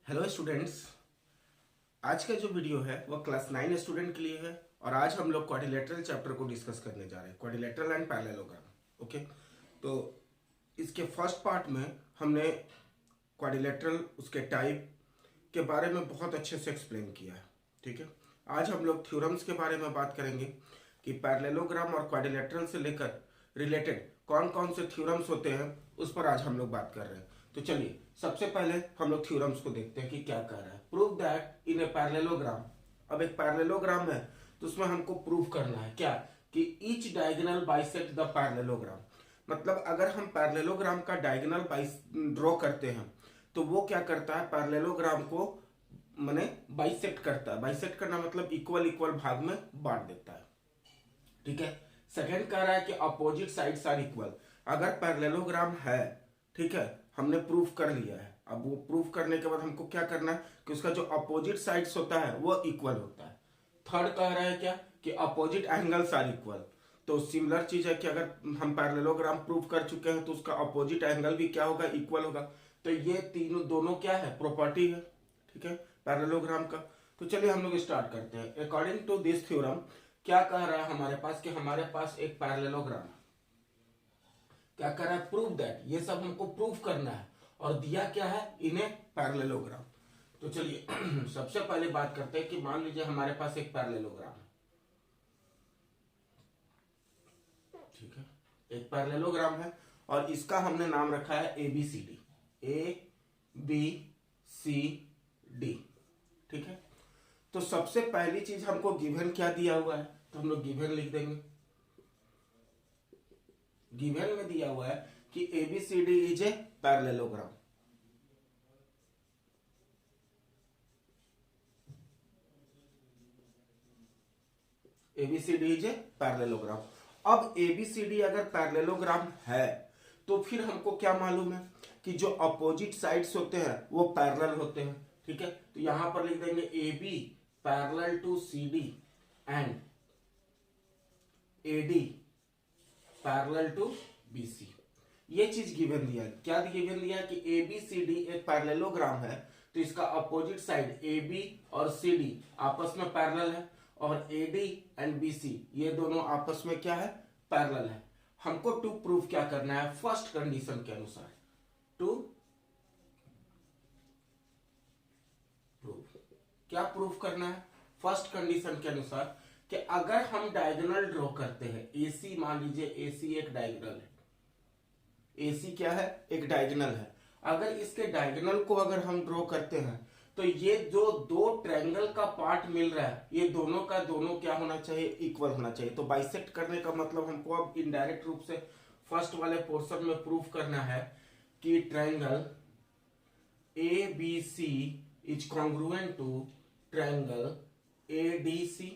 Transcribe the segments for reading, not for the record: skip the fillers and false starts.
Hello students. आज का जो वीडियो है वह क्लास 9 स्टूडेंट के लिए है और आज हम लोग क्वाड्रिलेटरल चैप्टर को डिस्कस करने जा रहे हैं, क्वाड्रिलेटरल एंड पैरेललोग्राम। ओके, तो इसके फर्स्ट पार्ट में हमने क्वाड्रिलेटरल, उसके टाइप के बारे में बहुत अच्छे से एक्सप्लेन किया है। ठीक है, आज हम लोग थ्योरम्स के बारे में बात करेंगे कि पैरेललोग्राम और क्वाड्रिलेटरल से लेकर रिलेटेड कौन कौन से थ्योरम्स होते हैं, उस पर आज हम लोग बात कर रहे हैं। तो चलिए सबसे पहले हम लोग थ्योरम्स को देखते हैं कि क्या कह रहा है। Prove that in a parallelogram. अब एक पैरेललोग्राम है तो उसमें हमको प्रूव करना है क्या कि each diagonal bisect the parallelogram. मतलब अगर हम पैरेललोग्राम का डायगोनल ड्रॉ करते हैं तो वो क्या करता है, पैरेललोग्राम को माने बाइसेक्ट करता है। बाइसेक्ट करना मतलब इक्वल इक्वल भाग में बांट देता है। ठीक है, सेकंड कह रहा है कि अपोजिट साइड्स आर इक्वल। अगर पैरेललोग्राम है, ठीक है, हमने प्रूफ कर लिया है। अब वो प्रूफ करने के बाद हमको क्या करना है कि उसका जो अपोजिट साइड्स होता है वो इक्वल होता है। थर्ड कह रहा है क्या कि अपोजिट एंगल्स आर इक्वल। तो सिमिलर चीज है कि अगर हम पैरेललोग्राम प्रूफ कर चुके हैं तो उसका अपोजिट एंगल भी क्या होगा, इक्वल होगा। तो ये तीनों दोनों क्या है, प्रॉपर्टी है। ठीक है, पैरेललोग्राम का। तो चलिए हम लोग स्टार्ट करते हैं। अकॉर्डिंग टू दिस थ्योरम क्या कह रहा है हमारे पास कि हमारे पास एक पैरेललोग्राम है। क्या कर रहा है, प्रूव दैट। ये सब हमको प्रूफ करना है और दिया क्या है, इन ए पैरेललोग्राम। तो चलिए सबसे पहले बात करते हैं कि मान लीजिए हमारे पास एक पैरेललोग्राम है। ठीक है, एक पैरेललोग्राम है और इसका हमने नाम रखा है ABCD। ABCD। ठीक है, तो सबसे पहली चीज हमको गिवन क्या दिया हुआ है, तो हम लोग गिवन लिख देंगे। गिवन में दिया हुआ है कि ABCD is a parallelogram. ABCD is a parallelogram. अब ABCD अगर पैरेललोग्राम है तो फिर हमको क्या मालूम है कि जो अपोजिट साइड्स होते हैं वो पैरेलल होते हैं। ठीक है, तो यहां पर लिख देंगे AB parallel to CD and AD parallel to BC। ये चीज गिवन दिया है। क्या गिवन दिया है कि ABCD एक पैरेललोग्राम है तो इसका अपोजिट साइड AB और CD आपस में पैरेलल है और AD एंड BC ये दोनों आपस में क्या है, पैरेलल है। हमको टू प्रूफ क्या करना है, फर्स्ट कंडीशन के अनुसार टू प्रूफ। क्या प्रूफ करना है, फर्स्ट कंडीशन के अनुसार कि अगर हम डायगोनल ड्रॉ करते हैं, AC मान लीजिए AC एक डायगोनल है। AC क्या है, एक डायगोनल है। अगर इसके डायगोनल को अगर हम ड्रॉ करते हैं तो ये जो दो ट्रायंगल का पार्ट मिल रहा है ये दोनों का दोनों क्या होना चाहिए, इक्वल होना चाहिए। तो बाइसेक्ट करने का मतलब हमको अब इनडायरेक्ट रूप से फर्स्ट वाले पोर्शन में प्रूफ करना है कि triangle ABC is congruent to triangle ADC।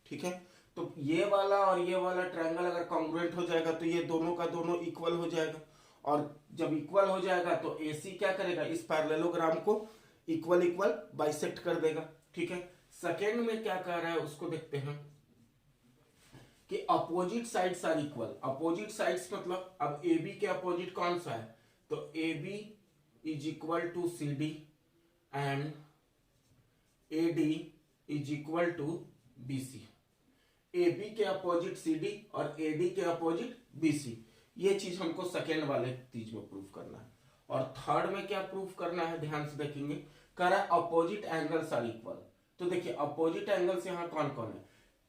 ठीक है, तो ये वाला और ये वाला ट्रायंगल अगर कॉन्ग्रुएंट हो जाएगा तो ये दोनों का दोनों इक्वल हो जाएगा और जब इक्वल हो जाएगा तो AC क्या करेगा, इस पैरेललोग्राम को इक्वल इक्वल बाइसेक्ट कर देगा। ठीक है, सेकेंड में क्या कह रहा है उसको देखते हैं कि opposite sides are equal. Opposite sides मतलब अब AB के अपोजिट कौन सा है, तो AB is equal to CD and AD is equal to BC। AB के अपोजिट CD और AD के अपोजिट BC, ये चीज हमको सेकेंड वाले चीज में प्रूफ करना है। और थर्ड में क्या प्रूफ करना है, ध्यान से देखेंगे, कह रहा है अपोजिट एंगल्स आर इक्वल। तो देखिए अपोजिट एंगल्स यहाँ कौन कौन है,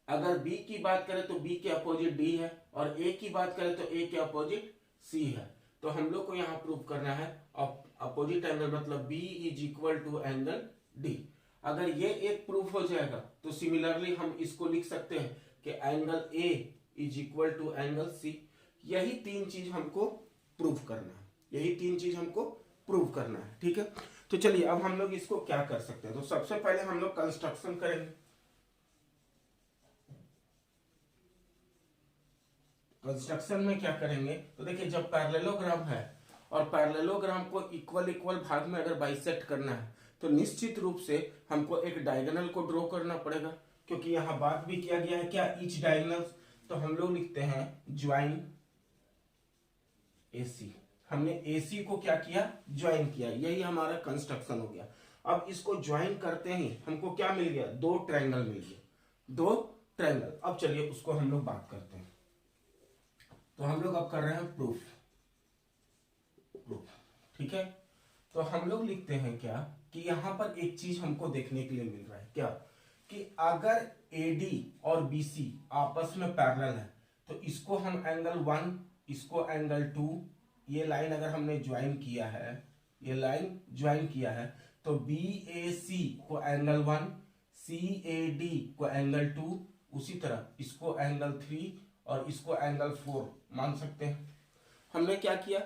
अगर B की बात करें तो B के अपोजिट D है और A की बात करें तो A के अपोजिट C है। तो हम लोग को यहाँ प्रूफ करना है अपोजिट एंगल मतलब B is equal to angle D। अगर ये एक प्रूफ हो जाएगा तो सिमिलरली हम इसको लिख सकते हैं कि angle A is equal to angle C। यही तीन चीज हमको प्रूफ करना है, यही तीन चीज हमको प्रूफ करना है। ठीक है, तो चलिए अब हम लोग इसको क्या कर सकते हैं। तो सबसे पहले हम लोग कंस्ट्रक्शन करेंगे। कंस्ट्रक्शन में क्या करेंगे, तो देखिए जब पैरेललोग्राम है और पैरेललोग्राम को इक्वल इक्वल भाग में अगर बाइसेक्ट करना है तो निश्चित रूप से हमको एक डायगोनल को ड्रॉ करना पड़ेगा, क्योंकि यहां बात भी किया गया है क्या, ईच डायगोनल। तो हम लोग लिखते हैं ज्वाइन AC। हमने AC को क्या किया, ज्वाइन किया, यही हमारा कंस्ट्रक्शन हो गया। अब इसको ज्वाइन करते ही हमको क्या मिल गया, दो ट्रायंगल मिल गए, दो ट्रायंगल। अब चलिए उसको हम लोग बात करते हैं। तो हम लोग अब कर रहे हैं प्रूफ, ठीक है। तो हम लोग लिखते हैं क्या कि यहां पर एक चीज हमको देखने के लिए मिल रहा है, क्या कि अगर AD और BC आपस में पैरेलल है तो इसको हम एंगल 1, इसको एंगल 2, ये लाइन अगर हमने ज्वाइन किया है, ये लाइन ज्वाइन किया है, तो BAC को एंगल 1, CAD को एंगल 2, उसी तरह इसको एंगल 3 और इसको एंगल 4 मान सकते हैं। हमने क्या किया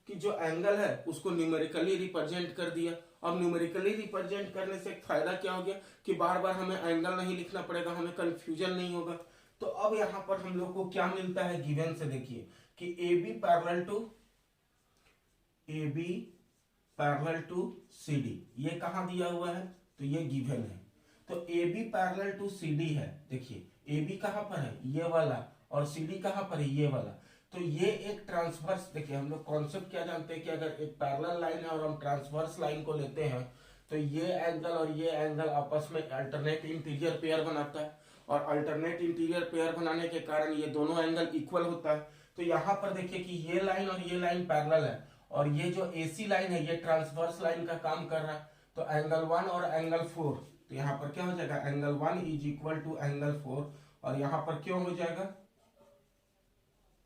कि जो एंगल है उसको न्यूमेरिकली रिप्रेजेंट कर दिया। अब न्यूमेरिकली रिप्रेजेंट करने से एक फायदा क्या हो गया कि बार बार हमें एंगल नहीं लिखना पड़ेगा, हमें कंफ्यूजन नहीं होगा। तो अब यहां पर हम लोग को क्या मिलता है गिवन से, देखिए कि AB पैरेलल टू CD, ये कहां दिया हुआ है, तो ये गिवन है। तो AB पैरेलल टू CD है, देखिए AB कहां पर है, ये वाला, और CD कहां पर है, ये वाला। तो ये एक ट्रांसवर्स, देखिए हम लोग कॉन्सेप्ट क्या जानते हैं कि अगर एक पैरेलल लाइन है और हम ट्रांसवर्स लाइन को लेते हैं तो ये एंगल और ये एंगल आपस में अल्टरनेट इंटीरियर पेयर बनाता है, और अल्टरनेट इंटीरियर पेयर बनाने के कारण ये दोनों एंगल इक्वल होता है। तो यहाँ पर देखिए कि ये लाइन और ये लाइन पैरेलल है, और ये जो AC लाइन है ये ट्रांसवर्स लाइन का काम कर रहा है। तो एंगल 1 और एंगल 4, तो यहाँ पर क्या हो जाएगा, angle 1 is equal to angle 4, और यहाँ पर क्यों हो जाएगा,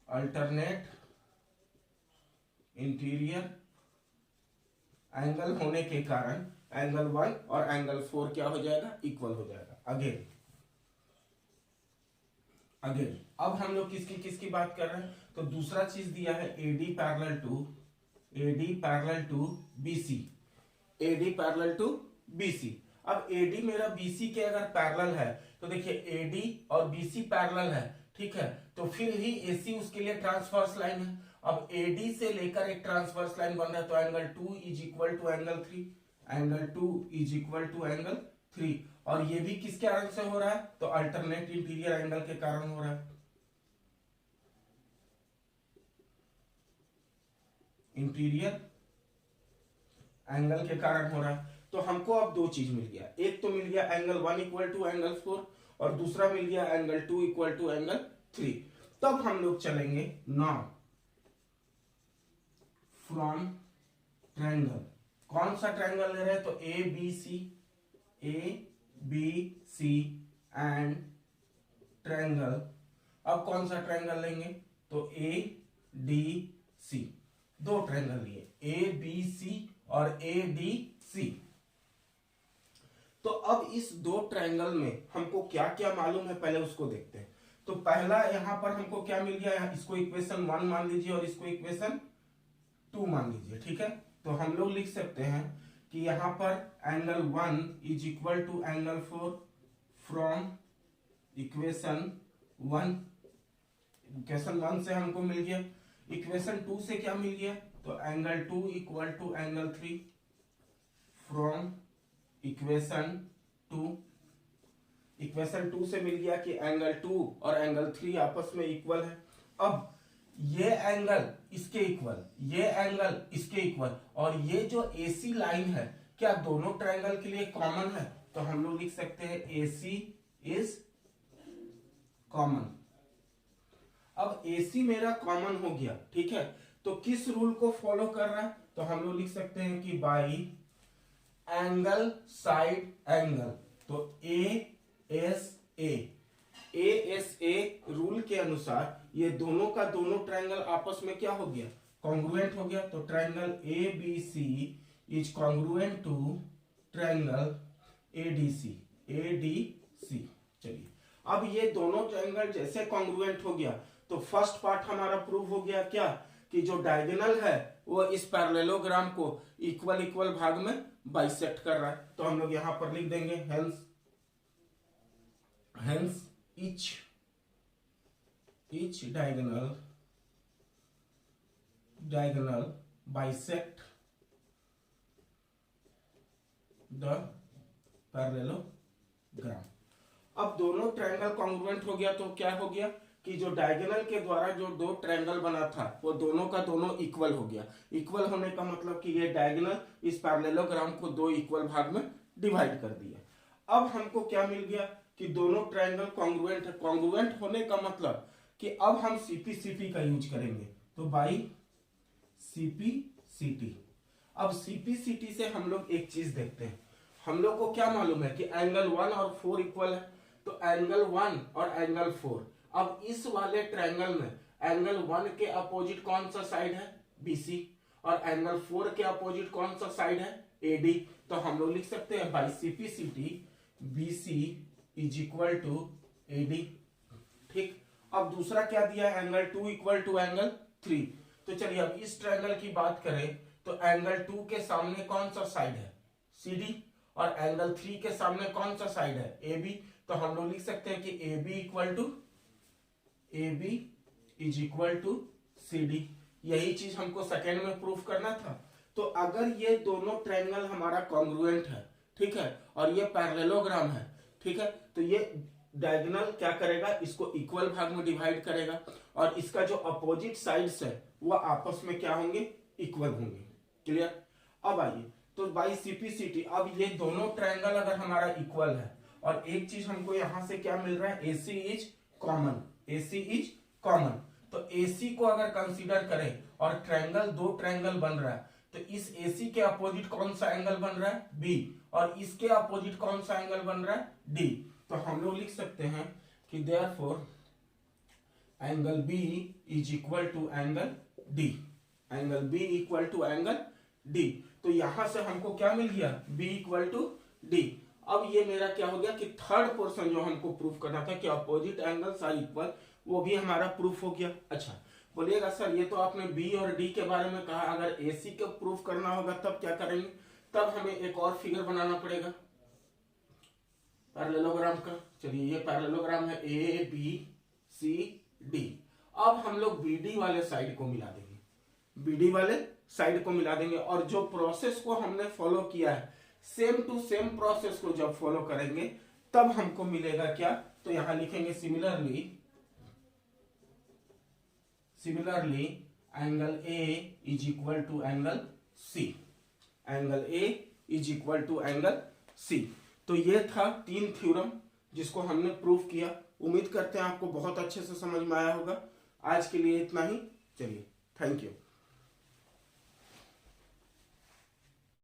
अल्टरनेट इंटीरियर एंगल होने के कारण एंगल 1 और एंगल 4 क्या हो जाएगा, इक्वल हो जाएगा। अगेन अब हम लोग किसकी किसकी बात कर रहे हैं, तो दूसरा चीज दिया है AD parallel to BC, AD parallel to BC। अब AD मेरा BC के अगर पैरेलल है तो देखिए AD और BC पैरेलल है, ठीक है, तो फिर ही AC उसके लिए ट्रांसवर्स लाइन है। अब AD से लेकर एक ट्रांसवर्स लाइन बन रहा है, तो angle 2 is equal to angle 3, angle 2 is equal to angle 3, और ये भी किसके कारण से हो रहा है, तो अल्टरनेट इंटीरियर एंगल के कारण हो रहा है, इंटीरियर एंगल के कारण हो रहा है। तो हमको अब दो चीज मिल गया, एक तो मिल गया एंगल 1 इक्वल टू एंगल 4, और दूसरा मिल गया एंगल 2 इक्वल टू एंगल 3। तब हम लोग चलेंगे नाउ फ्रॉम ट्रायंगल, कौन सा ट्रायंगल ले रहे हैं, तो ABC एंड ट्रायंगल। अब कौन सा ट्रायंगल लेंगे, तो ADC, दो ट्रायंगल लिए ABC और ADC। तो अब इस दो ट्रायंगल में हमको क्या क्या मालूम है, पहले उसको देखते हैं। तो पहला यहां पर हमको क्या मिल गया, इसको इक्वेशन 1 मान लीजिए और इसको इक्वेशन 2 मान लीजिए, ठीक है। तो हम लोग लिख सकते हैं कि यहां पर angle 1 is equal to angle 4 from equation 1, equation 1 से हमको मिल गया। इक्वेशन 2 से क्या मिल गया, तो angle 2 equal to angle 3 from equation 2। Equation 2 से मिल गया कि एंगल 2 और एंगल 3 आपस में इक्वल है। अब ये एंगल इसके इक्वल, ये एंगल इसके इक्वल, और ये जो AC लाइन है क्या दोनों ट्रायंगल के लिए कॉमन है, तो हम लोग लिख सकते हैं AC इज कॉमन। अब AC मेरा कॉमन हो गया, ठीक है, तो किस रूल को फॉलो कर रहा है, तो हम लोग लिख सकते हैं कि बाई एंगल साइड एंगल, तो ASA रूल के अनुसार ये दोनों का दोनों ट्रायंगल आपस में क्या हो गया, कॉन्ग्रुएंट हो गया। तो triangle ABC is congruent to triangle ADC। चलिए अब ये दोनों ट्रायंगल जैसे कॉन्ग्रुएंट हो गया तो फर्स्ट पार्ट हमारा प्रूव हो गया क्या, कि जो डायगोनल है वो इस पैरेललोग्राम को इक्वल इक्वल भाग में बाइसेक्ट कर रहा है। तो हम लोग यहां पर लिख देंगे hence each diagonal bisect the parallelogram। अब दोनों ट्रायंगल कॉन्ग्रुएंट हो गया तो क्या हो गया कि जो डायगोनल के द्वारा जो दो ट्रायंगल बना था वो दोनों का दोनों इक्वल हो गया। इक्वल होने का मतलब कि ये डायगोनल इस पैरेललोग्राम को दो इक्वल भाग में डिवाइड कर दिया। अब हमको क्या मिल गया कि दोनों ट्रायंगल कॉन्ग्रुएंट है। कॉन्ग्रुएंट होने का मतलब कि अब हम सीपी का यूज करेंगे, तो बाई सीपी। अब सीपी से हम लोग एक चीज देखते हैं। हम लोग को क्या मालूम है कि एंगल 1 और 4 इक्वल है, तो एंगल 1 और एंगल 4। अब इस वाले ट्रायंगल में एंगल 1 के अपोजिट कौन सा साइड है, BC, और एंगल 4 के अपोजिट कौन सा साइड है, AD। तो हम लोग लिख सकते हैं by CPCT BC is equal to AD। ठीक, अब दूसरा क्या दिया, एंगल 2 इक्वल टू एंगल 3। तो चलिए अब इस ट्रायंगल की बात करें तो एंगल 2 के सामने कौन सा साइड है, CD, और एंगल 3 के सामने कौन सा साइड है, AB। तो हम लोग लिख सकते हैं कि AB is equal to CD। यही चीज हमको सेकेंड में प्रूफ करना था। तो अगर ये दोनों ट्रायंगल हमारा कॉन्ग्रुएंट है, ठीक है, और ये पैरेललोग्राम है, ठीक है, तो ये डायगोनल क्या करेगा, इसको इक्वल भाग में डिवाइड करेगा, और इसका जो अपोजिट साइड्स है वो आपस में क्या होंगे, इक्वल होंगे। क्लियर। अब आइए, तो बाई CPCT अब ये दोनों ट्रायंगल अगर हमारा इक्वल है, और एक चीज हमको यहां से क्या मिल रहा है, AC इज कॉमन। तो AC को अगर कंसीडर करें और ट्रायंगल, दो ट्रायंगल बन रहा है, तो इस AC के अपोजिट कौन सा एंगल बन रहा है, B, और इसके अपोजिट कौन सा एंगल बन रहा है, D। तो हम लोग लिख सकते हैं कि therefore angle B is equal to angle D। Angle B equal to angle D। तो यहां से हमको क्या मिल गया, B इक्वल टू D। अब ये मेरा क्या हो गया कि थर्ड पोर्शन जो हमको प्रूफ करना था कि अपोजिट एंगल्स आर इक्वल, वो भी हमारा प्रूफ हो गया। अच्छा बोलिएगा सर ये तो आपने B और D के बारे में कहा, अगर AC को प्रूफ करना होगा तब क्या करेंगे, तब हमें एक और फिगर बनाना पड़ेगा पैरेललोग्राम का। चलिए ये पैरेललोग्राम है ABCD। अब हम लोग BD वाले साइड को मिला देंगे, BD वाले साइड को मिला देंगे, और जो प्रोसेस को हमने फॉलो किया है सेम टू सेम प्रोसेस को जब फॉलो करेंगे तब हमको मिलेगा क्या, तो यहां लिखेंगे similarly angle A is equal to angle C। Angle A is equal to angle C। तो ये था 3 थ्योरम जिसको हमने प्रूफ किया। उम्मीद करते हैं आपको बहुत अच्छे से समझ में आया होगा। आज के लिए इतना ही, चलिए थैंक यू।